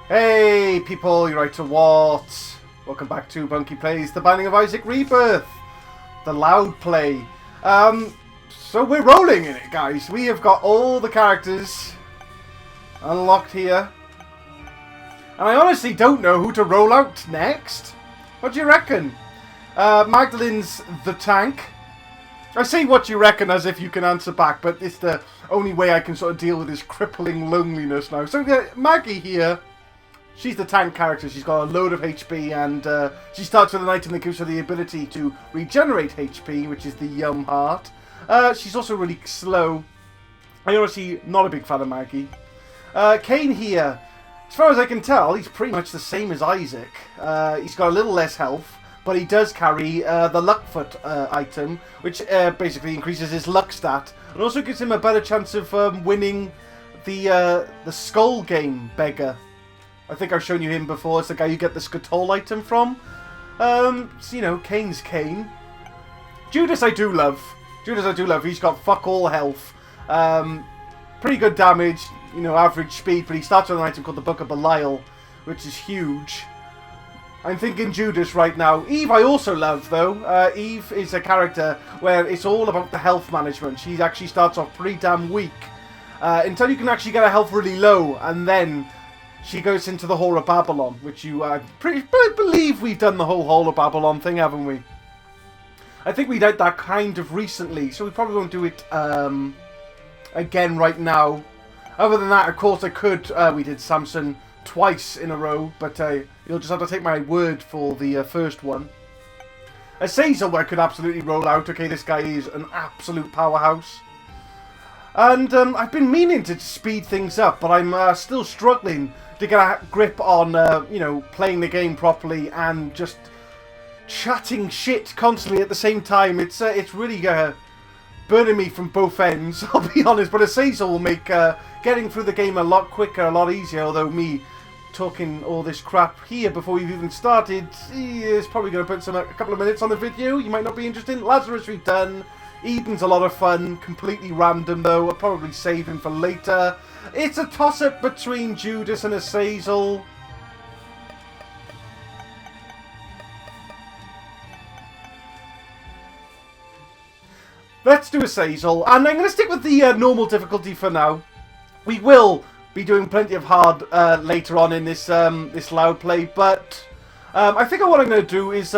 Hey people, you're right to what? Welcome back to Bwnci Plays The Binding of Isaac Rebirth, the loud play. So we're rolling in it, guys. We have got all the characters unlocked here. And I honestly don't know who to roll out next. What do you reckon? Magdalen's the tank. I say what you reckon as if you can answer back, but it's the only way I can sort of deal with this crippling loneliness now. So Maggie here, she's the tank character. She's got a load of HP, and she starts with an item that gives her the ability to regenerate HP, which is the Yum Heart. She's also really slow. I'm honestly not a big fan of Maggie. Cain here, as far as I can tell, he's pretty much the same as Isaac. He's got a little less health, but he does carry the Luckfoot item, which basically increases his luck stat, and also gives him a better chance of winning the Skull game Beggar. I think I've shown you him before. It's the guy you get the Skatol item from. So, you know, Cain's Cain. Judas I do love. He's got fuck all health. Pretty good damage, you know, average speed, but he starts with an item called the Book of Belial, which is huge. I'm thinking Judas right now. Eve I also love, though. Eve is a character where it's all about the health management. She actually starts off pretty damn weak, until you can actually get her health really low, and then she goes into the Whore of Babylon, which you believe we've done the whole Whore of Babylon thing, haven't we? I think we did that kind of recently, so we probably won't do it again right now. Other than that, of course, I could. We did Samson twice in a row, but you'll just have to take my word for the first one. Azazel I could absolutely roll out. Okay, this guy is an absolute powerhouse. And I've been meaning to speed things up, but I'm still struggling to get a grip on, you know, playing the game properly and just chatting shit constantly at the same time. It's really burning me from both ends, I'll be honest. But Azazel will make getting through the game a lot quicker, a lot easier, although me talking all this crap here before we've even started is probably going to put a couple of minutes on the video. You might not be interested. Lazarus we've done. Eden's a lot of fun, completely random though. I'll probably save him for later. It's a toss-up between Judas and Azazel. Let's do Azazel, and I'm going to stick with the normal difficulty for now. We will be doing plenty of hard later on in this this loud play, but I think what I'm going to do is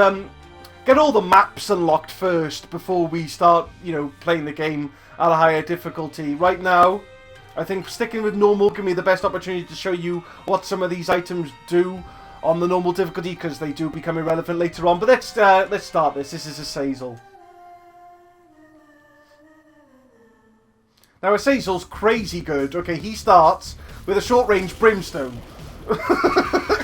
get all the maps unlocked first before we start, you know, playing the game at a higher difficulty. Right now, I think sticking with normal give me the best opportunity to show you what some of these items do on the normal difficulty, because they do become irrelevant later on. But let's start this. This is Azazel. Now, Azazel's crazy good. Okay, he starts with a short-range brimstone.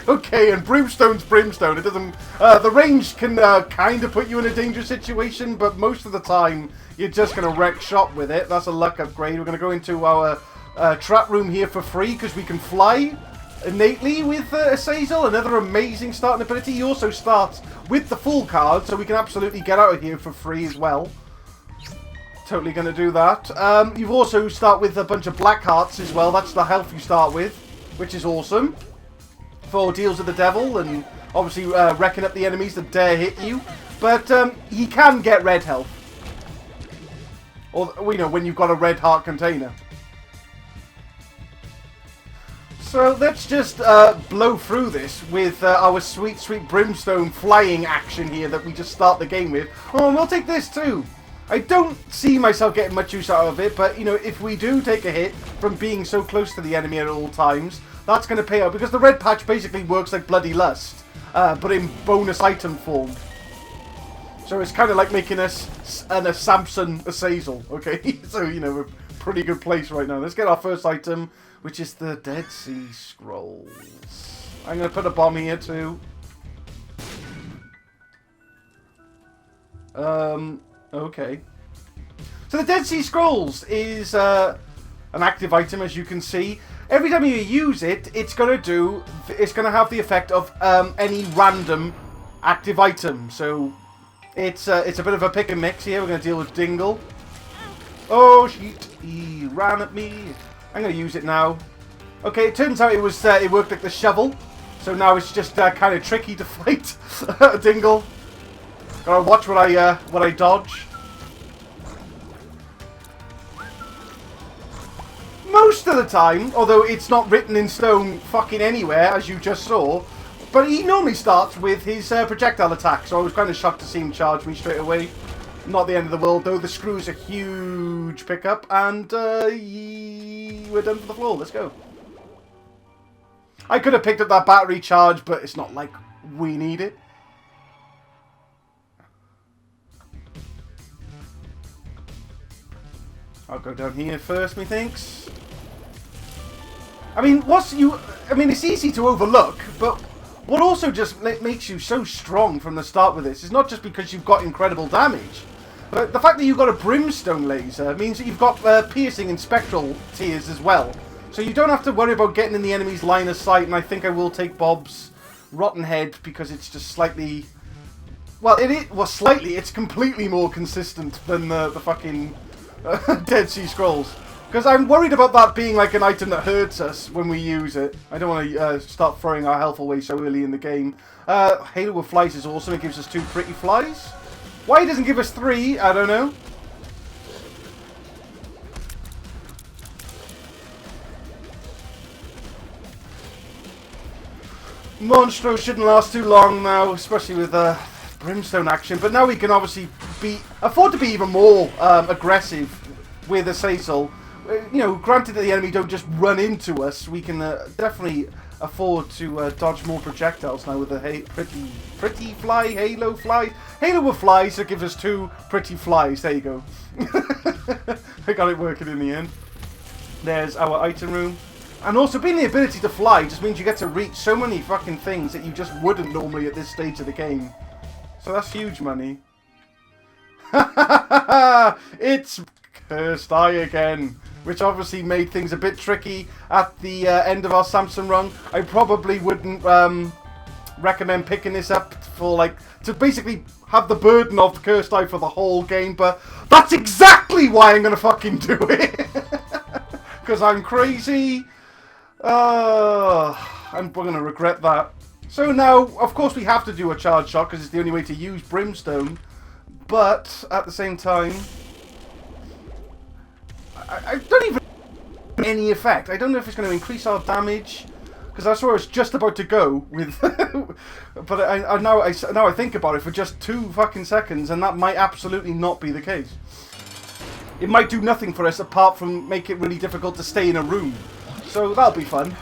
Okay, and brimstone's brimstone. It doesn't... the range can kind of put you in a dangerous situation, but most of the time, you're just going to wreck shop with it. That's a luck upgrade. We're going to go into our trap room here for free, because we can fly innately with Azazel. Another amazing starting ability. He also starts with the full card, so we can absolutely get out of here for free as well. Totally going to do that. You've also start with a bunch of black hearts as well. That's the health you start with, which is awesome. For deals with the devil, and obviously wrecking up the enemies that dare hit you. But he can get red health. Or, you know, when you've got a red heart container. So let's just blow through this with our sweet, sweet brimstone flying action here that we just start the game with. Oh, and we'll take this too. I don't see myself getting much use out of it, but, you know, if we do take a hit from being so close to the enemy at all times, that's going to pay out, because the red patch basically works like Bloody Lust, but in bonus item form. So it's kind of like making us a Samson Azazel, okay? So, you know, we're a pretty good place right now. Let's get our first item, which is the Dead Sea Scrolls. I'm going to put a bomb here too. Okay. So the Dead Sea Scrolls is an active item, as you can see. Every time you use it, it's going to have the effect of any random active item. So it's a bit of a pick and mix here. We're going to deal with Dingle. Oh shit! He ran at me. I'm going to use it now. Okay, it turns out it was it worked like the shovel. So now it's just kind of tricky to fight a dingle. Gotta watch what I dodge. Most of the time, although it's not written in stone fucking anywhere, as you just saw, but he normally starts with his projectile attack, so I was kind of shocked to see him charge me straight away. Not the end of the world, though. The screw's a huge pickup, and we're done for the floor. Let's go. I could have picked up that battery charge, but it's not like we need it. I'll go down here first, methinks. I mean, it's easy to overlook, but what also just makes you so strong from the start with this is not just because you've got incredible damage, but the fact that you've got a brimstone laser means that you've got piercing and spectral tears as well. So you don't have to worry about getting in the enemy's line of sight, and I think I will take Bob's Rotten Head because it's just slightly... Well, slightly, it's completely more consistent than the fucking Dead Sea Scrolls. Because I'm worried about that being like an item that hurts us when we use it. I don't want to start throwing our health away so early in the game. Halo with Flies is awesome. It gives us 2 pretty flies. Why it doesn't give us 3, I don't know. Monstro shouldn't last too long now, especially with brimstone action. But now we can obviously afford to be even more aggressive with a Cecil. You know, granted that the enemy don't just run into us, we can definitely afford to dodge more projectiles now with the pretty fly, Halo fly. Halo with flies, that gives us 2 pretty flies. There you go. I got it working in the end. There's our item room. And also, being the ability to fly just means you get to reach so many fucking things that you just wouldn't normally at this stage of the game. So that's huge money. It's Cursed Eye again, which obviously made things a bit tricky at the end of our Samson run. I probably wouldn't recommend picking this up for to basically have the burden of the Cursed Eye for the whole game, but that's exactly why I'm gonna fucking do it. Because I'm crazy. And we're gonna regret that. So now, of course, we have to do a charge shot because it's the only way to use Brimstone. But at the same time, I don't even have any effect. I don't know if it's going to increase our damage because that's where I was just about to go with. But now I think about it for just 2 fucking seconds, and that might absolutely not be the case. It might do nothing for us apart from make it really difficult to stay in a room. So that'll be fun.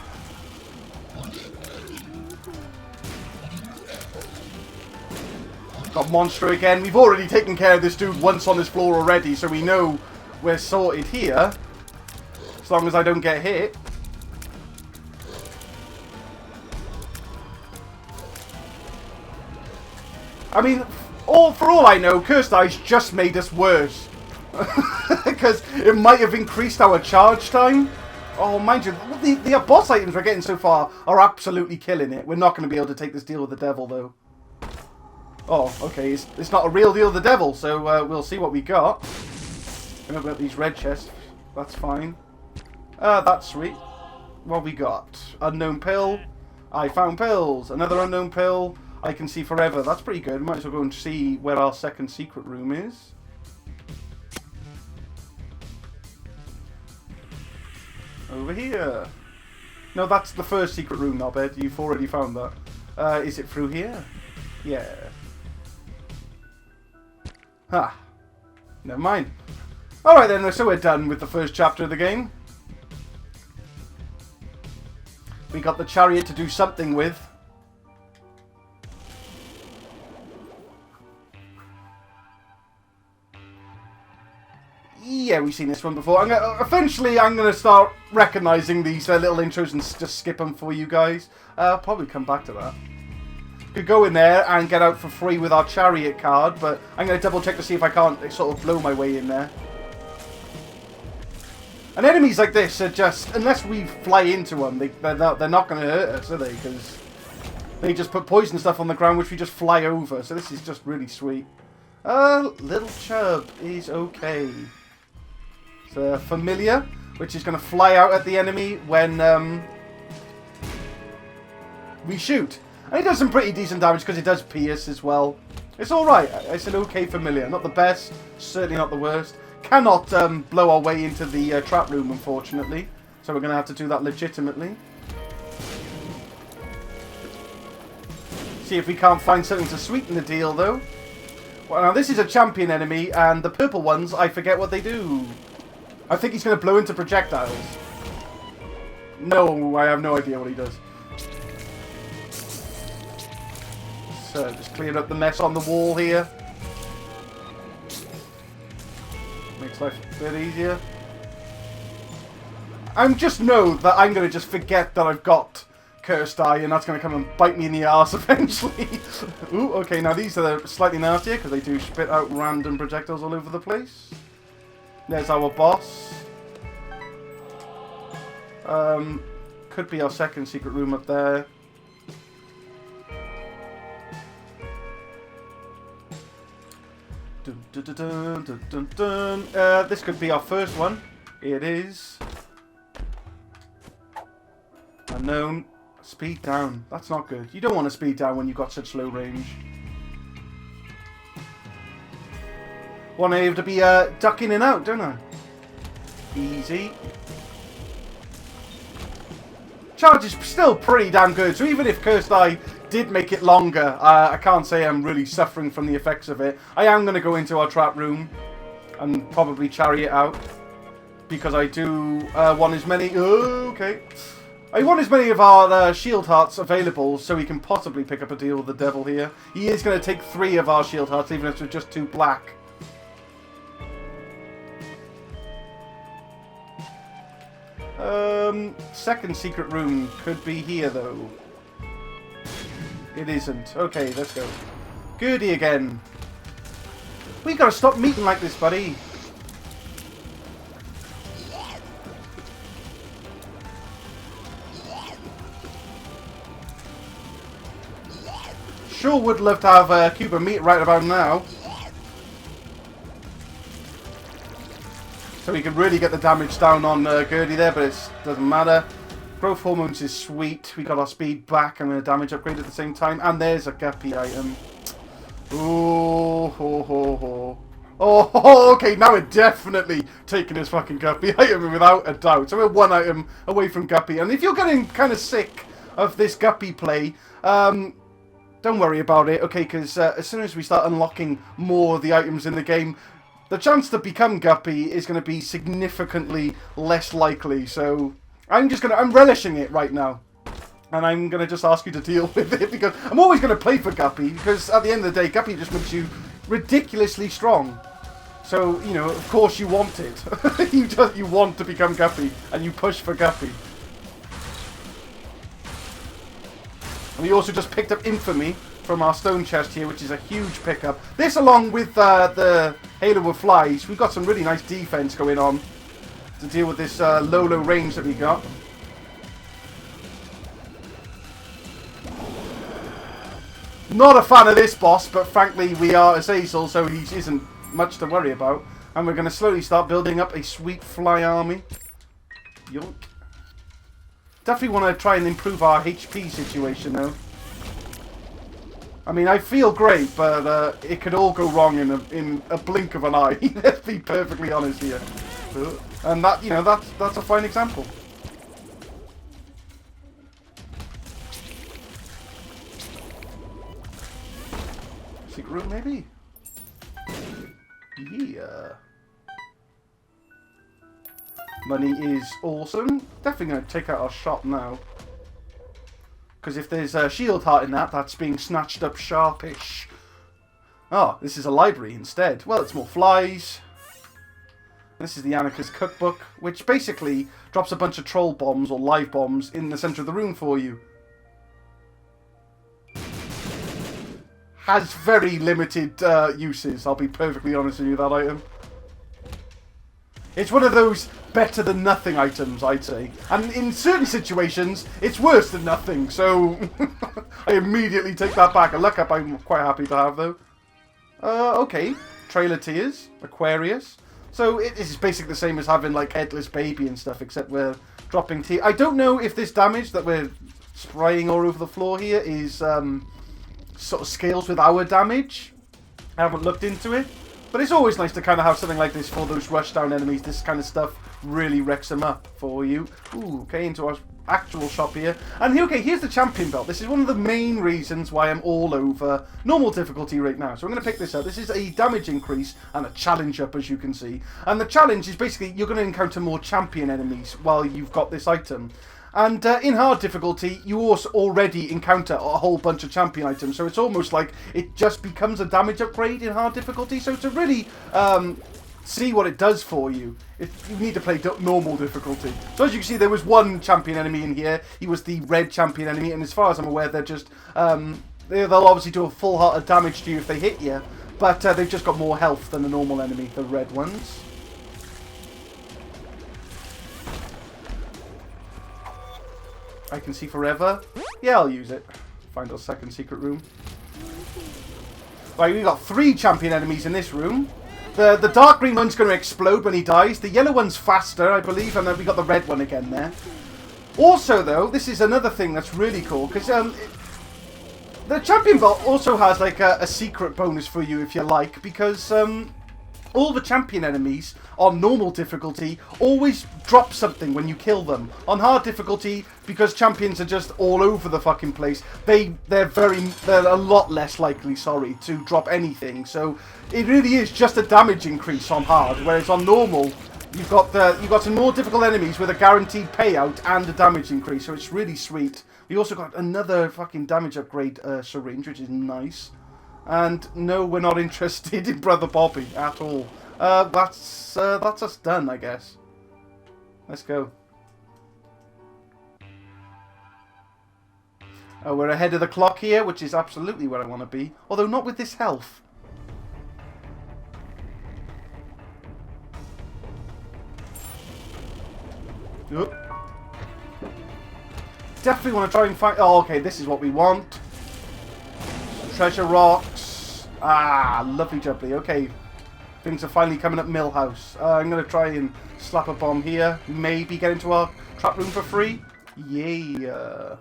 Got Monstro again. We've already taken care of this dude once on this floor already, so we know we're sorted here. As long as I don't get hit. I mean, for all I know, Cursed Eyes just made us worse. Because it might have increased our charge time. Oh, mind you, the boss items we're getting so far are absolutely killing it. We're not going to be able to take this deal with the devil, though. Oh, okay, it's not a real deal with the devil, so we'll see what we got. Gonna open up these red chests. That's fine. That's sweet. What we got? Unknown pill. I found pills. Another unknown pill. I can see forever. That's pretty good. Might as well go and see where our second secret room is. Over here. No, that's the first secret room, Knobhead. You've already found that. Is it through here? Yeah. Ha. Never mind. Alright then, so we're done with the first chapter of the game. We got the chariot to do something with. Yeah, we've seen this one before. Eventually, I'm going to start recognising these little intros and just skip them for you guys. I'll probably come back to that. Could go in there and get out for free with our chariot card, but I'm going to double check to see if I can't sort of blow my way in there. And enemies like this are just, unless we fly into them, they're not going to hurt us, are they? Because they just put poison stuff on the ground, which we just fly over. So this is just really sweet. Little Chub is okay. It's a familiar, which is going to fly out at the enemy when we shoot. And it does some pretty decent damage because it does pierce as well. It's alright. It's an okay familiar. Not the best, certainly not the worst. Cannot blow our way into the trap room, unfortunately. So we're going to have to do that legitimately. See if we can't find something to sweeten the deal, though. Well, now this is a champion enemy, and the purple ones, I forget what they do. I think he's going to blow into projectiles. No, I have no idea what he does. So, just clear up the mess on the wall here. Makes life a bit easier. I just know that I'm going to just forget that I've got Cursed Eye, and that's going to come and bite me in the arse eventually. Ooh, okay, now these are slightly nastier, because they do spit out random projectiles all over the place. There's our boss. Could be our second secret room up there. Dun, dun, dun, dun, dun, dun, dun. This could be our first one. It is. Unknown. Speed down. That's not good. You don't want to speed down when you've got such low range. Want to have to be ducking in and out, don't I? Easy. Charge is still pretty damn good, so even if Cursed Eye did make it longer, I can't say I'm really suffering from the effects of it. I am going to go into our trap room and probably chariot out, because I do want as many... okay. I want as many of our shield hearts available so we can possibly pick up a deal with the devil here. He is going to take 3 of our shield hearts, even if it's just 2 black. Second secret room could be here, though. It isn't. Okay, let's go. Goody again. We gotta stop meeting like this, buddy. Sure would love to have a cube of meat right about now. So we can really get the damage down on Gertie there, but it doesn't matter. Growth Hormones is sweet. We got our speed back and a damage upgrade at the same time. And there's a guppy item. Ooh, ho, ho, ho. Oh, okay, now we're definitely taking this fucking guppy item without a doubt. So we're 1 item away from guppy. And if you're getting kind of sick of this guppy play, don't worry about it, okay? Because as soon as we start unlocking more of the items in the game, the chance to become guppy is going to be significantly less likely. So I'm relishing it right now. And I'm going to just ask you to deal with it, because I'm always going to play for guppy, because at the end of the day, guppy just makes you ridiculously strong. So, you know, of course you want it. you want to become guppy, and you push for guppy. And we also just picked up Infamy from our stone chest here, which is a huge pickup. This, along with the Halo of Flies, we've got some really nice defense going on to deal with this low range that we got. Not a fan of this boss, but frankly we are Azazel, so he isn't much to worry about. And we're going to slowly start building up a sweet fly army. Yoink. Definitely want to try and improve our HP situation, though. I mean, I feel great, but it could all go wrong in a blink of an eye. Let's be perfectly honest here. And that, you know, that's a fine example. Secret room, maybe? Yeah. Money is awesome. Definitely going to take out our shop now. Because if there's a shield heart in that, that's being snatched up sharpish. Oh, this is a library instead. Well, it's more flies. This is the Anarchist Cookbook, which basically drops a bunch of troll bombs or live bombs in the center of the room for you. Has very limited uses, I'll be perfectly honest with you, that item. It's one of those better than nothing items, I'd say. And in certain situations, it's worse than nothing, so I immediately take that back. A luck up I'm quite happy to have, though. Okay. Trailer Tears, Aquarius. So it is basically the same as having, like, Headless Baby and stuff, except we're dropping tea. I don't know if this damage that we're spraying all over the floor here is sort of scales with our damage. I haven't looked into it, but it's always nice to kind of have something like this for those rushdown enemies. This kind of stuff really wrecks them up for you. Ooh, okay, into our actual shop here. And okay, here's the champion belt. This is one of the main reasons why I'm all over normal difficulty right now. So I'm going to pick this up. This is a damage increase and a challenge up, as you can see. And the challenge is basically you're going to encounter more champion enemies while you've got this item. And in hard difficulty, you also already encounter a whole bunch of champion items. So it's almost like it just becomes a damage upgrade in hard difficulty. So to really see what it does for you, you need to play normal difficulty. So as you can see, there was one champion enemy in here. He was the red champion enemy. And as far as I'm aware, they're just... they'll obviously do a full heart of damage to you if they hit you. But they've just got more health than the normal enemy, the red ones. I can see forever. Yeah, I'll use it. Find our second secret room. Right, we've got 3 champion enemies in this room. The dark green one's going to explode when he dies. The yellow one's faster, I believe. And then we got the red one again there. Also, though, this is another thing that's really cool. Because the champion belt also has like a secret bonus for you if you like. Because all the champion enemies on normal difficulty always drop something when you kill them. On hard difficulty, because champions are just all over the fucking place, they're a lot less likely, to drop anything. So it really is just a damage increase on hard, whereas on normal you've got some more difficult enemies with a guaranteed payout and a damage increase. So it's really sweet. We also got another fucking damage upgrade syringe, which is nice. And no, we're not interested in Brother Bobby at all. That's us done, I guess. Let's go. Oh, we're ahead of the clock here, which is absolutely where I want to be. Although not with this health. Oop. Definitely want to try and find... Oh, okay, this is what we want. Treasure rocks. Ah, lovely jubbly. Okay, things are finally coming up Millhouse. I'm going to try and slap a bomb here. Maybe get into our trap room for free. Yeah.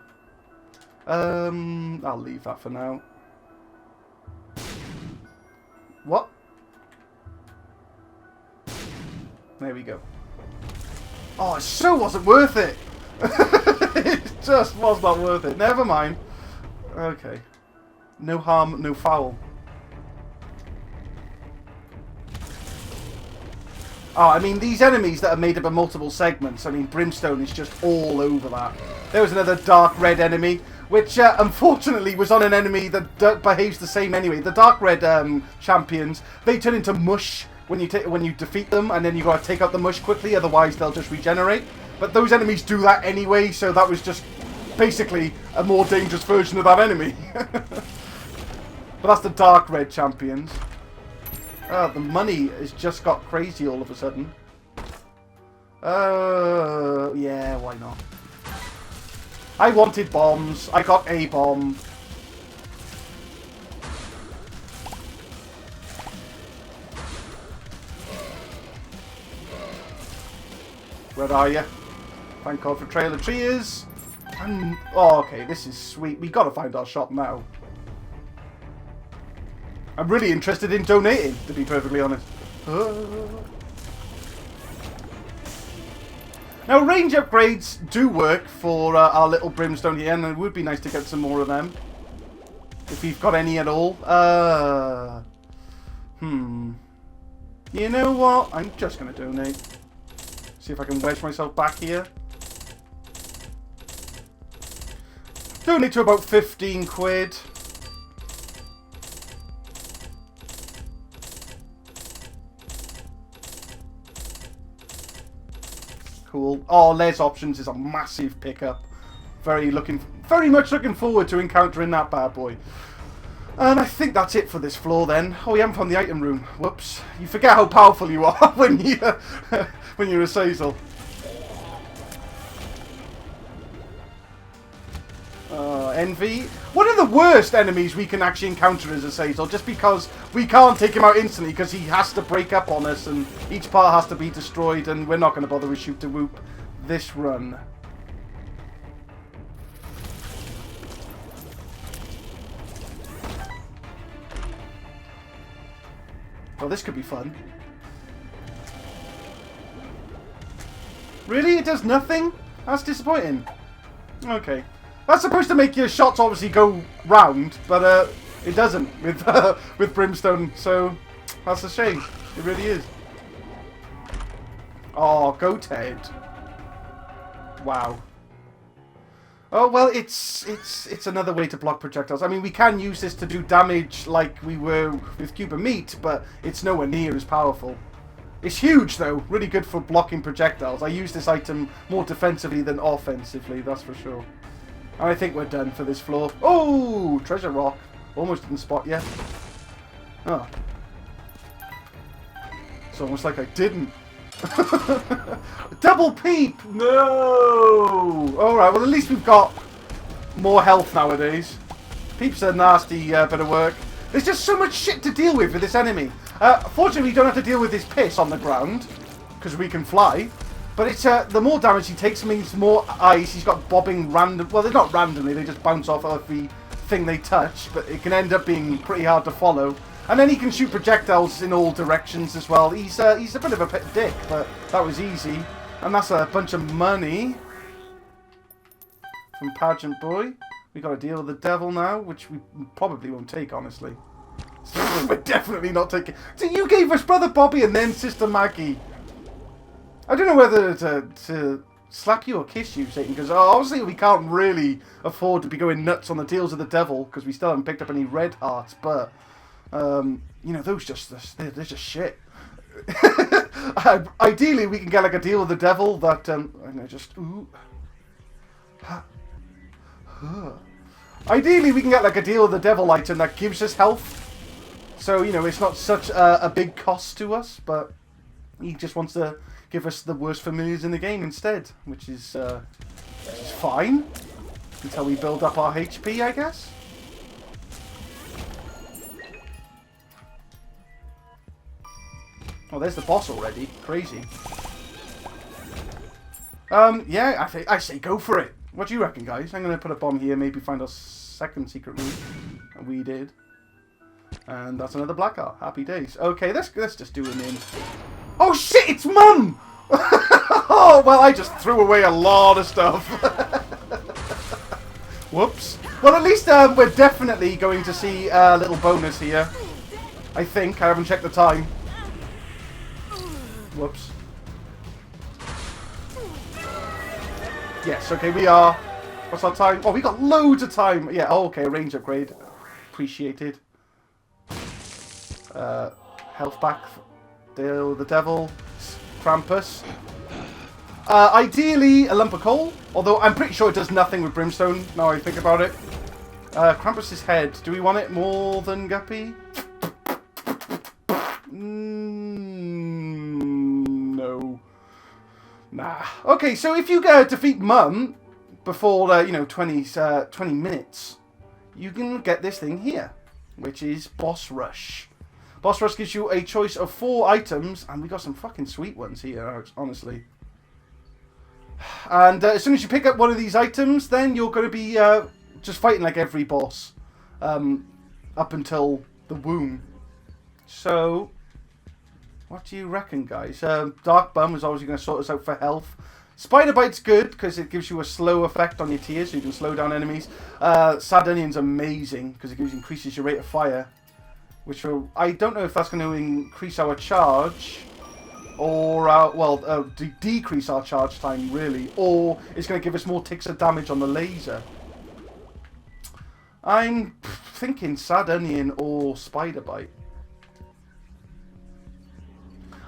I'll leave that for now. What? There we go. Oh, it so wasn't worth it. It just was not worth it. Never mind. Okay. No harm, no foul. Oh, I mean, these enemies that are made up of multiple segments, I mean, Brimstone is just all over that. There was another dark red enemy, which unfortunately was on an enemy that behaves the same anyway. The dark red champions, they turn into mush when you defeat them, and then you got to take out the mush quickly, otherwise they'll just regenerate. But those enemies do that anyway, so that was just basically a more dangerous version of that enemy. But that's the dark red champions. The money has just got crazy all of a sudden. Yeah, why not? I wanted bombs. I got a bomb. Where are you? Thank God for Trail of Tears. And, oh, okay, this is sweet. We got to find our shop now. I'm really interested in donating, to be perfectly honest. Now, range upgrades do work for our little Brimstone here, and it would be nice to get some more of them. If you've got any at all. You know what? I'm just going to donate. See if I can wedge myself back here. Donate to about 15 quid. Cool. Oh, Les Options is a massive pickup. Very much looking forward to encountering that bad boy. And I think that's it for this floor then. Oh, we haven't found the item room. Whoops. You forget how powerful you are when you're a Sazel. Envy. One of the worst enemies we can actually encounter is a Sazel, just because we can't take him out instantly because he has to break up on us and each part has to be destroyed, and we're not going to bother with Shoot to Whoop this run. Well, this could be fun. Really? It does nothing? That's disappointing. Okay. That's supposed to make your shots obviously go round, but it doesn't with with Brimstone, so that's a shame. It really is. Oh, go Ted. Wow. Oh, well, it's another way to block projectiles. I mean, we can use this to do damage like we were with Cuba Meat, but it's nowhere near as powerful. It's huge, though. Really good for blocking projectiles. I use this item more defensively than offensively, that's for sure. And I think we're done for this floor. Oh, treasure rock. Almost didn't spot yet. Oh. It's almost like I didn't. Double peep! No! Alright, well at least we've got more health nowadays. Peep's a nasty bit of work. There's just so much shit to deal with this enemy. Fortunately, we don't have to deal with this piss on the ground, because we can fly. But it's the more damage he takes means more ice. He's got bobbing random... Well, they're not randomly, they just bounce off every thing they touch. But it can end up being pretty hard to follow. And then he can shoot projectiles in all directions as well. He's a bit of a dick, but that was easy. And that's a bunch of money from Pageant Boy. We got to deal with the devil now, which we probably won't take, honestly. We're definitely not taking... So you gave us Brother Bobby and then Sister Maggie. I don't know whether to slap you or kiss you, Satan, because obviously we can't really afford to be going nuts on the deals of the devil, because we still haven't picked up any red hearts, but... you know, they're just shit. Ideally, we can get like a deal with the devil that, ooh. Ideally, we can get like a deal with the devil item that gives us health. So, you know, it's not such a big cost to us, but he just wants to give us the worst familiars in the game instead, which is fine. Until we build up our HP, I guess. Oh, there's the boss already. Crazy. Yeah, I say go for it. What do you reckon, guys? I'm going to put a bomb here, maybe find our second secret room. And we did. And that's another black art. Happy days. Okay, let's just do him in. Oh, shit, it's Mum! Oh, well, I just threw away a lot of stuff. Whoops. Well, at least we're definitely going to see a little bonus here. I think. I haven't checked the time. Whoops. Yes, okay, we are... What's our time? Oh, we got loads of time. Yeah, oh, okay, range upgrade. Appreciated. Health back. Deal with the devil. Krampus. Ideally, a lump of coal. Although, I'm pretty sure it does nothing with Brimstone, now I think about it. Krampus's head. Do we want it more than Guppy? No. Nah. Okay, so if you defeat Mum before, 20 minutes, you can get this thing here, which is Boss Rush. Boss Rush gives you a choice of 4 items, and we got some fucking sweet ones here, honestly. And as soon as you pick up one of these items, then you're going to be just fighting like every boss up until the womb. So, what do you reckon, guys? Dark Bum is obviously going to sort us out for health. Spider Bite's good because it gives you a slow effect on your tears, so you can slow down enemies. Sad Onion's amazing because it increases your rate of fire, which will, I don't know if that's going to increase our charge or decrease our charge time really, or it's going to give us more ticks of damage on the laser. I'm thinking Sad Onion or Spider Bite.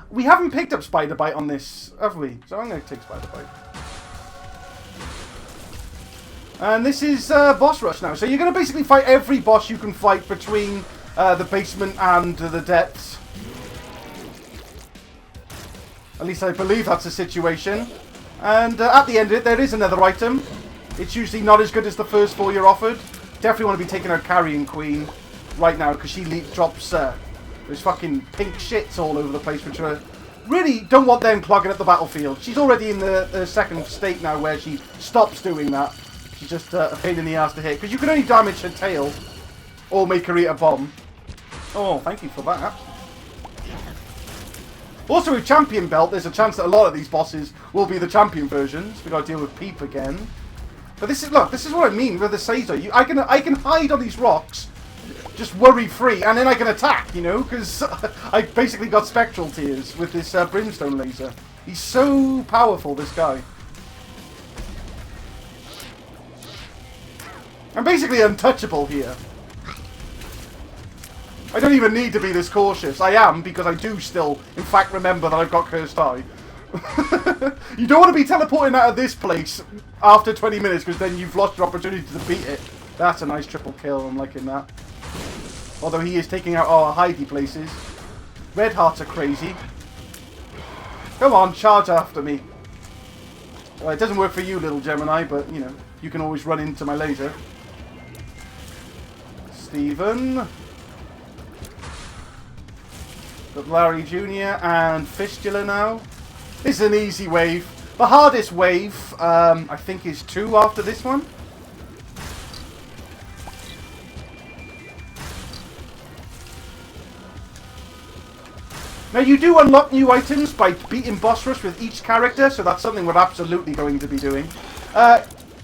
We haven't picked up Spider Bite on this, have we? So I'm going to take Spider Bite. And this is Boss Rush now. So you're going to basically fight every boss you can fight between the basement and the depths. At least I believe that's the situation. And at the end of it, there is another item. It's usually not as good as the first 4 you're offered. Definitely want to be taking our Carrion Queen right now because she drops there's fucking pink shits all over the place, which are really don't want them clogging up the battlefield. She's already in the second state now where she stops doing that. She's just a pain in the ass to hit because you can only damage her tail or make her eat a bomb. Oh, thank you for that. Also with champion belt, there's a chance that a lot of these bosses will be the champion versions. We got to deal with Peep again. But this is, look, this is what I mean with the Caesar. I can hide on these rocks, just worry-free, and then I can attack, you know, because I basically got spectral tears with this brimstone laser. He's so powerful, this guy. I'm basically untouchable here. I don't even need to be this cautious. I am, because I do still, in fact, remember that I've got Cursed Eye. You don't want to be teleporting out of this place after 20 minutes, because then you've lost your opportunity to beat it. That's a nice triple kill. I'm liking that. Although he is taking out our hidey places. Red hearts are crazy. Come on, charge after me. Well, it doesn't work for you, little Gemini, but, you know, you can always run into my laser. Stephen. Got Larry Jr. and Fistula now. This is an easy wave. The hardest wave, I think, is 2 after this one. Now, you do unlock new items by beating boss rush with each character, so that's something we're absolutely going to be doing.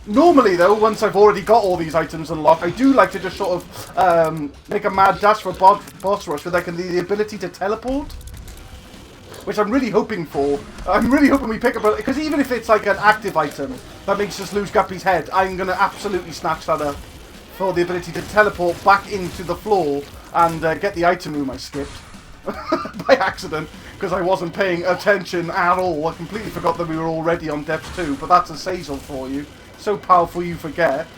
Normally, though, once I've already got all these items unlocked, I do like to just sort of make a mad dash for boss rush with the ability to teleport. Which I'm really hoping for. I'm really hoping we pick up, because even if it's like an active item that makes us lose Guppy's head, I'm going to absolutely snatch that up for the ability to teleport back into the floor and get the item room I skipped. By accident, because I wasn't paying attention at all. I completely forgot that we were already on Depths 2, but that's a Sazel for you. So powerful you forget.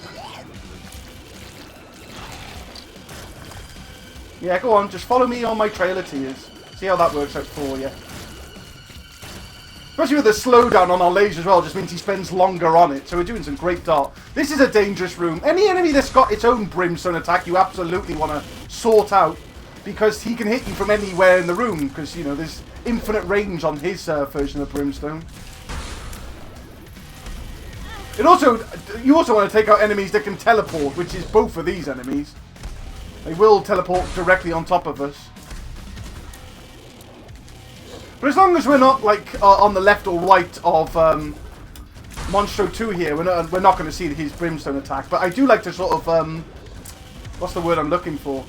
Yeah, go on, just follow me on my trail of tears. See how that works out for you. Especially with the slowdown on our laser as well, just means he spends longer on it, so we're doing some great dart. This is a dangerous room. Any enemy that's got its own brimstone attack, you absolutely want to sort out, because he can hit you from anywhere in the room, because, you know, there's infinite range on his version of brimstone. You also want to take out enemies that can teleport, which is both of these enemies. They will teleport directly on top of us. But as long as we're not, like, on the left or right of Monstro 2 here, we're not going to see his brimstone attack. But I do like to sort of, what's the word I'm looking for?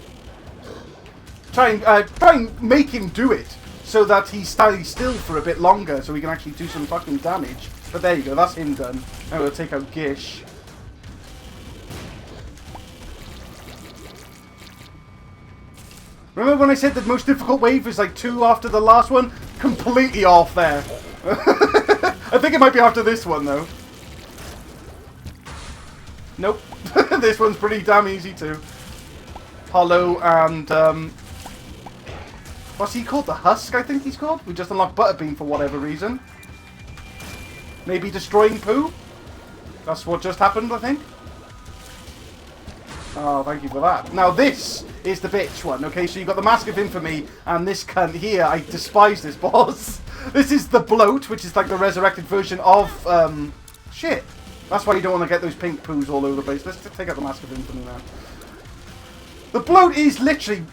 Try and make him do it, so that he stays still for a bit longer, so we can actually do some fucking damage. But there you go, that's him done. Now we'll take out Gish. Remember when I said the most difficult wave is like 2 after the last one? Completely off there. I think it might be after this one, though. Nope. This one's pretty damn easy, too. Hollow and, what's he called? The Husk, I think he's called? We just unlocked Butterbean for whatever reason. Maybe destroying Pooh? That's what just happened, I think. Oh, thank you for that. Now this is the bitch one, okay? So you've got the Mask of Infamy and this cunt here. I despise this boss. This is the Bloat, which is like the resurrected version of, shit. That's why you don't want to get those pink poos all over the place. Let's take out the Mask of Infamy now. The Bloat is literally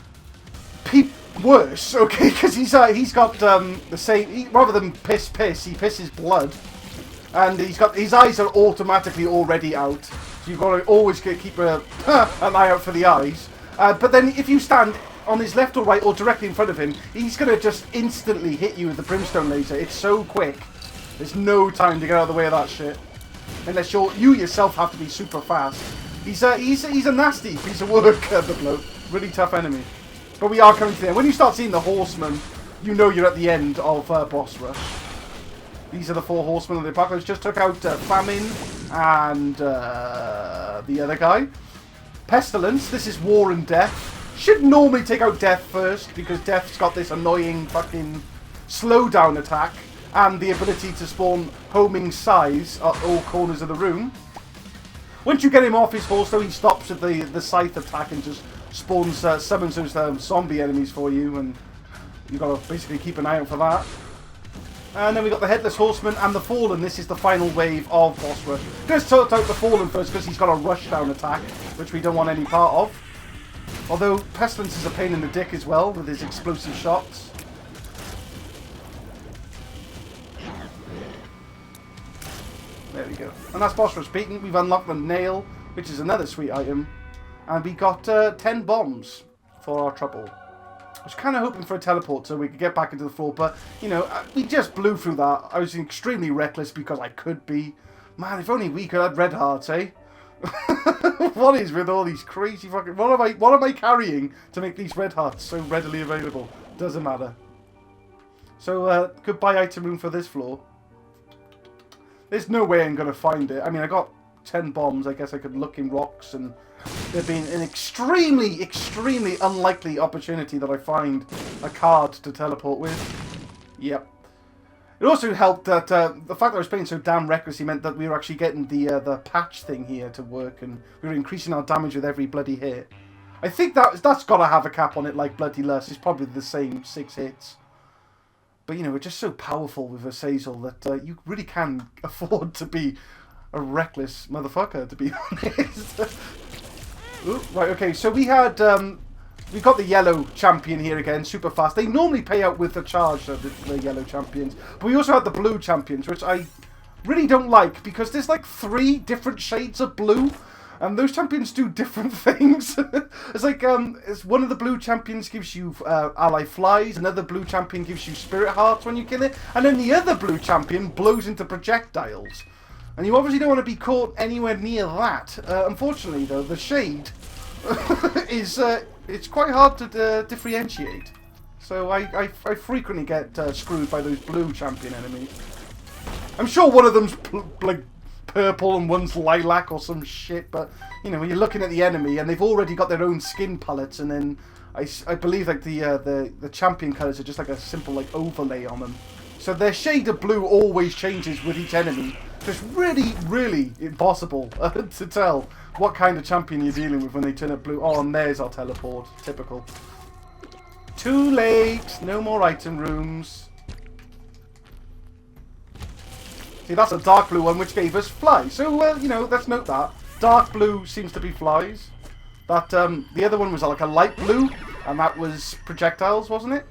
worse, okay? Because he's got the same, rather than piss, he pisses blood. And his eyes are automatically already out. So you've got to always keep an eye out for the eyes. But then if you stand on his left or right or directly in front of him, he's going to just instantly hit you with the brimstone laser. It's so quick. There's no time to get out of the way of that shit. Unless you yourself have to be super fast. He's a nasty piece of work, the bloke. Really tough enemy. But we are coming to the end. When you start seeing the horsemen, you know you're at the end of boss rush. These are the 4 horsemen of the apocalypse. Just took out Famine and the other guy. Pestilence. This is War and Death. Should normally take out Death first, because Death's got this annoying fucking slowdown attack and the ability to spawn homing size at all corners of the room. Once you get him off his horse, though, he stops at the scythe attack and just spawns, summons those zombie enemies for you, and you've got to basically keep an eye out for that. And then we got the Headless Horseman and the Fallen. This is the final wave of boss rush. Let's sort out the Fallen first, because he's got a rushdown attack, which we don't want any part of. Although Pestilence is a pain in the dick as well, with his explosive shots. There we go. And that's boss rush beaten. We've unlocked the nail, which is another sweet item. And we got 10 bombs for our trouble. I was kind of hoping for a teleport so we could get back into the floor, but, you know, we just blew through that. I was extremely reckless because I could be. Man, if only we could have red hearts, eh? What is with all these crazy fucking... What am I carrying to make these red hearts so readily available? Doesn't matter. So, goodbye item room for this floor. There's no way I'm going to find it. I mean, I got 10 bombs. I guess I could look in rocks, and there'd been an extremely, extremely unlikely opportunity that I find a card to teleport with. Yep. It also helped that the fact that I was playing so damn recklessly meant that we were actually getting the patch thing here to work, and we were increasing our damage with every bloody hit. I think that's got to have a cap on it like Bloody Lust. It's probably the same 6 hits. But, you know, we're just so powerful with Azazel that you really can afford to be a reckless motherfucker, to be honest. Ooh, right, okay, so we had... we got the yellow champion here again, super fast. They normally pay out with the charge, the yellow champions. But we also had the blue champions, which I really don't like, because there's like 3 different shades of blue. And those champions do different things. It's like, it's one of the blue champions gives you ally flies, another blue champion gives you spirit hearts when you kill it, and then the other blue champion blows into projectiles. And you obviously don't want to be caught anywhere near that. Unfortunately, though, the shade is it's quite hard to differentiate. So I frequently get screwed by those blue champion enemies. I'm sure one of them's like purple and one's lilac or some shit, but you know, when you're looking at the enemy and they've already got their own skin palettes, and then I believe like the champion colours are just like a simple like overlay on them. So their shade of blue always changes with each enemy. So it's really, really impossible to tell what kind of champion you're dealing with when they turn up blue. Oh, and there's our teleport. Typical. Too late. No more item rooms. See, that's a dark blue one, which gave us flies. So, you know, let's note that. Dark blue seems to be flies. That, the other one was like a light blue, and that was projectiles, wasn't it?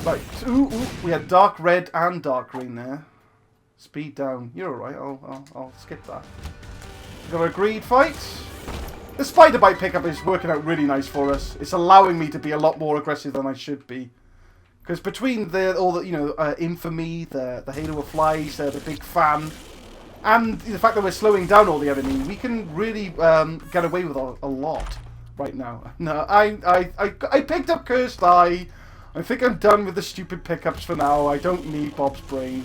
Right, ooh, we had dark red and dark green there. Speed down. You're alright, I'll skip that. We've got a greed fight. The spider bite pickup is working out really nice for us. It's allowing me to be a lot more aggressive than I should be. Because between all the, you know, infamy, the Halo of Flies, the big fan, and the fact that we're slowing down all the enemy, we can really get away with a lot right now. No, I picked up Cursed Eye. I think I'm done with the stupid pickups for now. I don't need Bob's brain.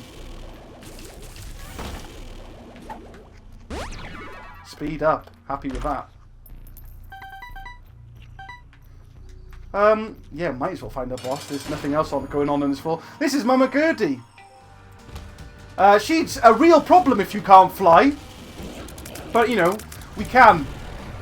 Speed up. Happy with that. Yeah, might as well find a boss. There's nothing else going on in this floor. This is Mama Gertie. She's a real problem if you can't fly. But, you know, we can.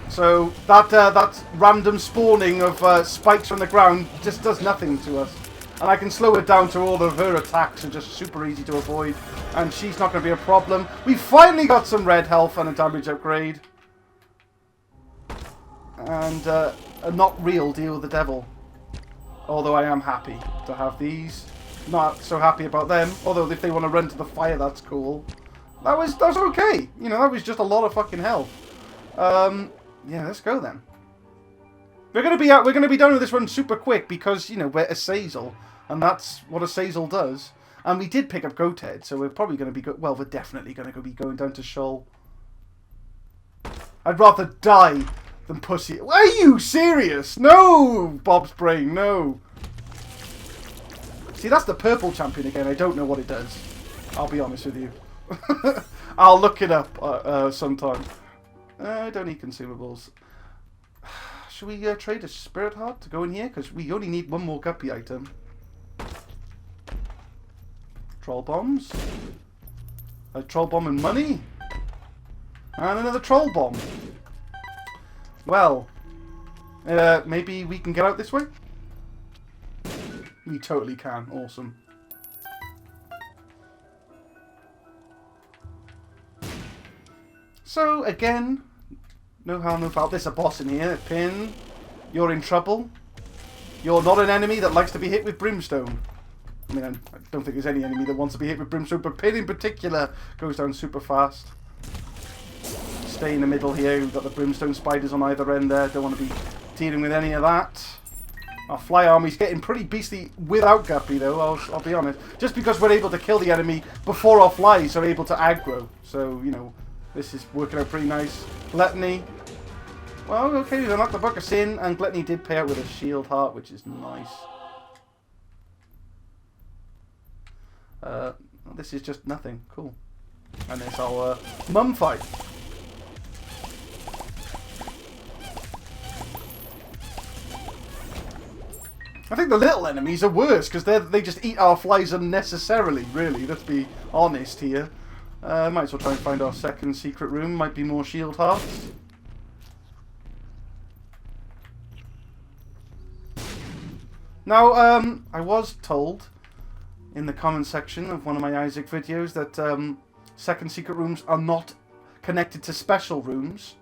So that random spawning of spikes from the ground just does nothing to us. And I can slow it down to all of her attacks are just super easy to avoid. And she's not going to be a problem. We finally got some red health and a damage upgrade. And a not real deal with the devil. Although I am happy to have these. Not so happy about them. Although if they want to run to the fire, that's cool. That was okay. You know, that was just a lot of fucking health. Yeah, let's go then. We're gonna be done with this one super quick because, you know, we're Azazel, and that's what Azazel does. And we did pick up Goat Head, so we're probably gonna be well, we're definitely gonna be going down to Shoal. I'd rather die than pussy. Are you serious? No, Bob's brain, no. See, that's the purple champion again. I don't know what it does. I'll be honest with you. I'll look it up sometime. I don't need consumables. Should we trade a spirit heart to go in here? Because we only need one more guppy item. Troll bombs. A troll bomb and money. And another troll bomb. Well, maybe we can get out this way? We totally can. Awesome. So, again, no harm, no foul. There's a boss in here. Pin. You're in trouble. You're not an enemy that likes to be hit with brimstone. I mean, I don't think there's any enemy that wants to be hit with brimstone, but Pin in particular goes down super fast. Stay in the middle here. We've got the brimstone spiders on either end there. Don't want to be dealing with any of that. Our fly army's getting pretty beastly without Guppy, though, I'll be honest. Just because we're able to kill the enemy before our flies are able to aggro. So, you know, this is working out pretty nice. Gluttony. Well, okay, we unlocked the Book of Sin, and Gluttony did pay out with a shield heart, which is nice. This is just nothing. Cool. And it's our mum fight. I think the little enemies are worse because they just eat our flies unnecessarily, really. Let's be honest here. Might as well try and find our second secret room. Might be more shield hearts. Now, I was told in the comment section of one of my Isaac videos that second secret rooms are not connected to special rooms.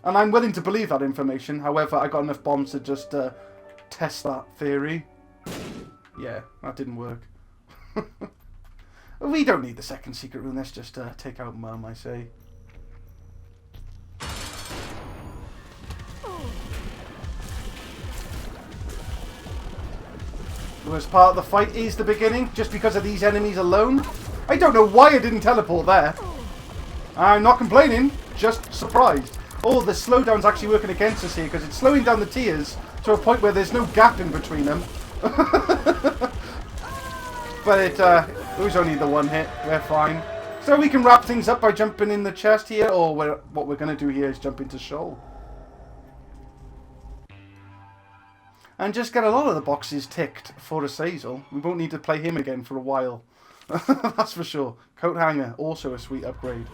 And I'm willing to believe that information. However, I got enough bombs to just test that theory. Yeah, that didn't work. We don't need the second secret room. Let's just take out Mum, I say. The worst part of the fight is the beginning, just because of these enemies alone. I don't know why I didn't teleport there. I'm not complaining, just surprised. Oh, the slowdown's actually working against us here, because it's slowing down the tiers to a point where there's no gap in between them. But it was only the one hit. We're fine. So we can wrap things up by jumping in the chest here, or what we're going to do here is jump into Shoal. And just get a lot of the boxes ticked for Azazel. We won't need to play him again for a while. That's for sure. Coat hanger, also a sweet upgrade.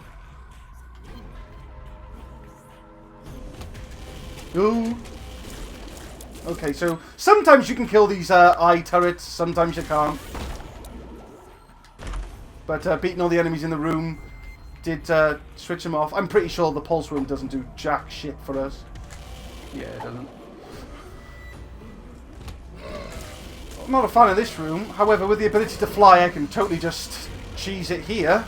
Ooh. Okay, so sometimes you can kill these eye turrets, sometimes you can't. But beating all the enemies in the room did switch them off. I'm pretty sure the pulse room doesn't do jack shit for us. Yeah, it doesn't. I'm not a fan of this room. However, with the ability to fly, I can totally just cheese it here.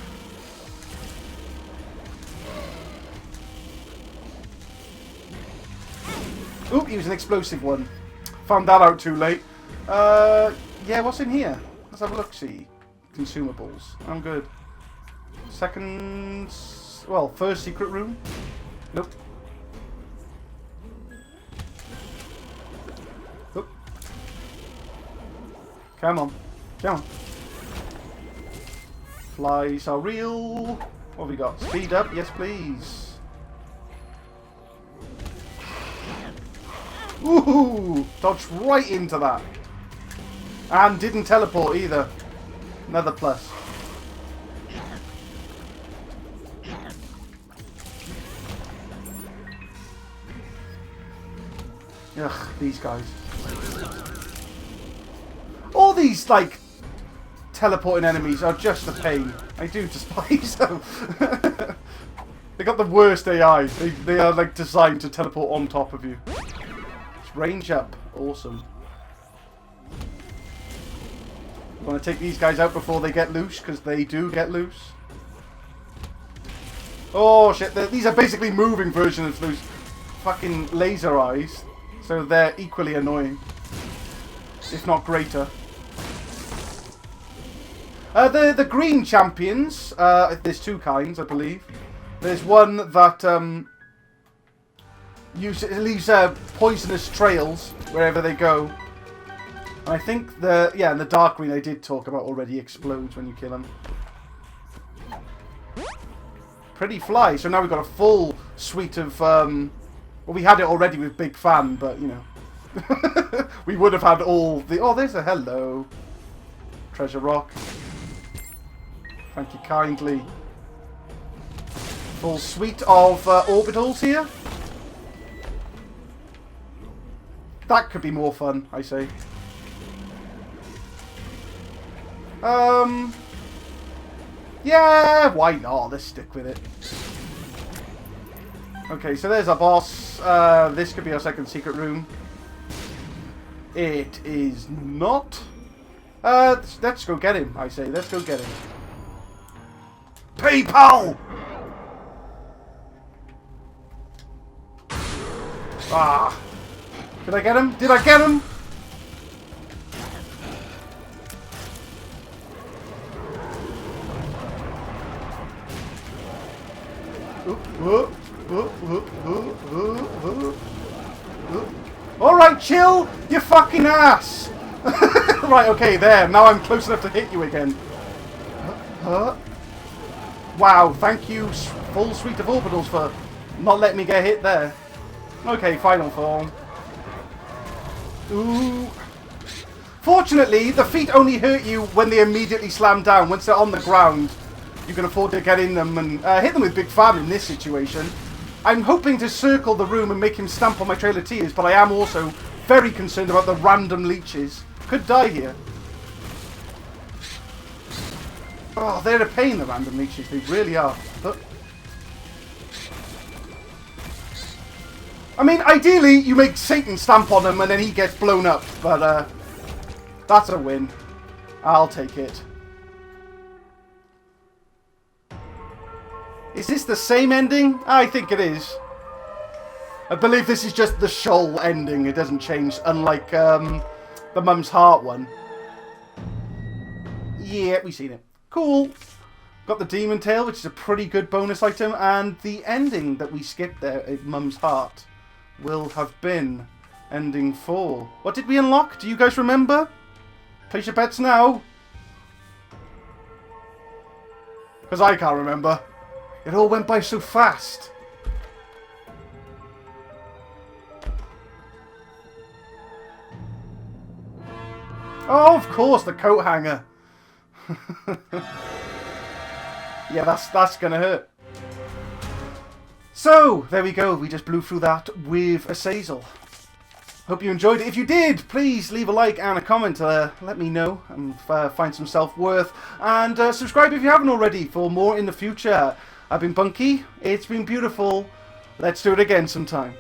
Oop, he was an explosive one. Found that out too late. Yeah, what's in here? Let's have a look-see. Consumables. I'm good. Second... Well, first secret room. Nope. Nope. Come on. Come on. Flies are real. What have we got? Speed up? Yes, please. Ooh! Dodged right into that. And didn't teleport either. Another plus. Ugh, these guys. All these, like, teleporting enemies are just a pain. I do despise them. They got the worst AI. They are, like, designed to teleport on top of you. It's range up. Awesome. You want to take these guys out before they get loose, because they do get loose. Oh shit, these are basically moving versions of those fucking laser eyes. So they're equally annoying. If not greater. The green champions, there's two kinds, I believe. There's one that leaves poisonous trails wherever they go. And I think and the dark green I did talk about already explodes when you kill them. Pretty fly. So now we've got a full suite of well, we had it already with Big Fan, but you know. We would have had all the there's a hello. Treasure rock. Thank you kindly. Full suite of orbitals here. That could be more fun, I say. Yeah, why not? Let's stick with it. Okay, so there's our boss. This could be our second secret room. It is not. Let's go get him, I say. Let's go get him. PayPal! Ah. Did I get him? Did I get him? Alright, chill, you fucking ass! Right, okay, there. Now I'm close enough to hit you again. Wow, thank you, full suite of orbitals, for not letting me get hit there. Okay, final form. Ooh. Fortunately, the feet only hurt you when they immediately slam down. Once they're on the ground, you can afford to get in them and hit them with Big Fam in this situation. I'm hoping to circle the room and make him stamp on my Trail of Tears, but I am also very concerned about the random leeches. Could die here. Oh, they're a pain, the random leeches. They really are. But I mean, ideally, you make Satan stamp on him and then he gets blown up. But that's a win. I'll take it. Is this the same ending? I think it is. I believe this is just the shoal ending. It doesn't change, unlike the Mum's Heart one. Yeah, we've seen it. Cool. Got the Demon Tail, which is a pretty good bonus item, and the ending that we skipped there at Mum's Heart will have been ending 4. What did we unlock? Do you guys remember? Place your bets now. Because I can't remember. It all went by so fast. Oh, of course, the coat hanger. Yeah, that's gonna hurt. So, there we go. We just blew through that with a Sazel. Hope you enjoyed it. If you did, please leave a like and a comment. Let me know and find some self-worth. And subscribe if you haven't already for more in the future. I've been Bwnci. It's been beautiful. Let's do it again sometime.